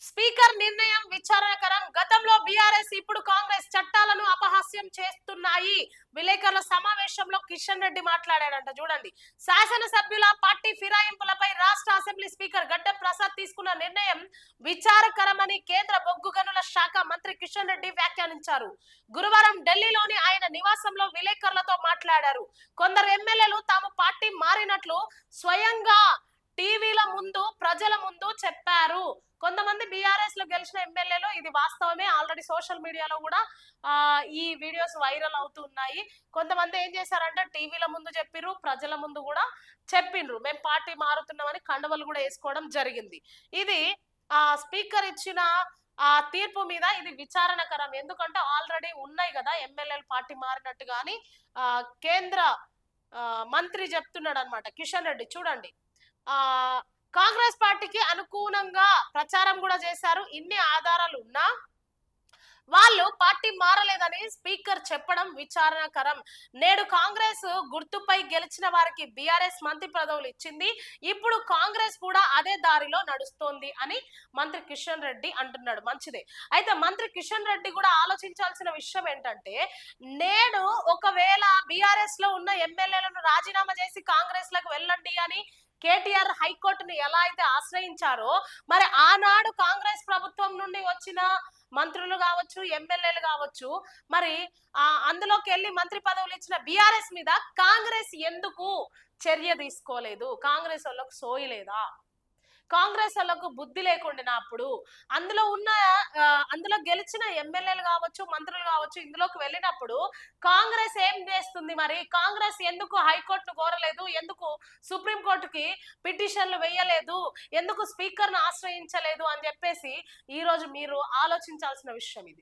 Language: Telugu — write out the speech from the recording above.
స్పీకర్ నిర్ణయం విచారణకరం. గతంలో బీఆర్ఎస్, ఇప్పుడు కాంగ్రెస్ చట్టాలను అపహాస్యం చేస్తున్నాయి. విలేకరుల సమావేశంలో కిషన్ రెడ్డి మాట్లాడాడంట. చూడండి. శాసనసభ్యుల పార్టీ ఫిరాయింపులపై రాష్ట్ర అసెంబ్లీ స్పీకర్ గడ్డం ప్రసాద్ తీసుకున్న నిర్ణయం విచారకరమని కేంద్ర బొగ్గు గనుల శాఖ మంత్రి కిషన్ రెడ్డి వ్యాఖ్యానించారు. గురువారం ఢిల్లీలోని ఆయన నివాసంలో విలేకరులతో మాట్లాడారు. కొందరు ఎమ్మెల్యేలు తాము పార్టీ మారినట్లు స్వయంగా టీవీల ముందు, ప్రజల ముందు చెప్పారు. కొంతమంది బీఆర్ఎస్ లో గెలిచిన ఎమ్మెల్యేలు, ఇది వాస్తవమే, ఆల్రెడీ సోషల్ మీడియాలో కూడా ఈ వీడియోస్ వైరల్ అవుతున్నాయి. కొంతమంది ఏం చేశారంటే టీవీల ముందు చెప్పిర్రు, ప్రజల ముందు కూడా చెప్పిండ్రు, మేము పార్టీ మారుతున్నామని కండువలు కూడా వేసుకోవడం జరిగింది. ఇది స్పీకర్ ఇచ్చిన తీర్పు మీద ఇది విచారణకరం. ఎందుకంటే ఆల్రెడీ ఉన్నాయి కదా ఎమ్మెల్యేలు పార్టీ మారినట్టు. కానీ కేంద్ర మంత్రి చెప్తున్నాడు అనమాట కిషన్ రెడ్డి. చూడండి. ఆ కాంగ్రెస్ పార్టీకి అనుకూలంగా ప్రచారం కూడా చేశారు. ఇన్ని ఆధారాలు ఉన్నా వాళ్ళు పార్టీ మారలేదని స్పీకర్ చెప్పడం విచారణకరం. నేడు కాంగ్రెస్ గుర్తుపై గెలిచిన వారికి బీఆర్ఎస్ మంత్రి పదవులు ఇచ్చింది. ఇప్పుడు కాంగ్రెస్ కూడా అదే దారిలో నడుస్తోంది అని మంత్రి కిషన్ రెడ్డి అంటున్నాడు. మంచిదే. అయితే మంత్రి కిషన్ రెడ్డి కూడా ఆలోచించాల్సిన విషయం ఏంటంటే, నేను ఒకవేళ బీఆర్ఎస్ లో ఉన్న ఎమ్మెల్యేలను రాజీనామా చేసి కాంగ్రెస్ లకు వెళ్ళండి అని కేటీఆర్ హైకోర్టుని ఎలా అయితే ఆశ్రయించారో, మరి ఆనాడు కాంగ్రెస్ ప్రభుత్వం నుండి వచ్చిన మంత్రులు కావచ్చు, ఎమ్మెల్యేలు కావచ్చు, మరి అందులోకి వెళ్ళి మంత్రి పదవులు ఇచ్చిన బీఆర్ఎస్ మీద కాంగ్రెస్ ఎందుకు చర్య తీసుకోలేదు? కాంగ్రెస్ వాళ్ళకు సోయి లేదా? కాంగ్రెస్ వాళ్ళకు బుద్ధి లేకుండా అప్పుడు అందులో గెలిచిన ఎమ్మెల్యేలు కావచ్చు, మంత్రులు కావచ్చు, ఇందులోకి వెళ్ళినప్పుడు కాంగ్రెస్ ఏం చేస్తుంది? మరి కాంగ్రెస్ ఎందుకు హైకోర్టును కోరలేదు? ఎందుకు సుప్రీంకోర్టుకి పిటిషన్లు వేయలేదు? ఎందుకు స్పీకర్ను ఆశ్రయించలేదు అని చెప్పేసి ఈ రోజు మీరు ఆలోచించాల్సిన విషయం ఇది.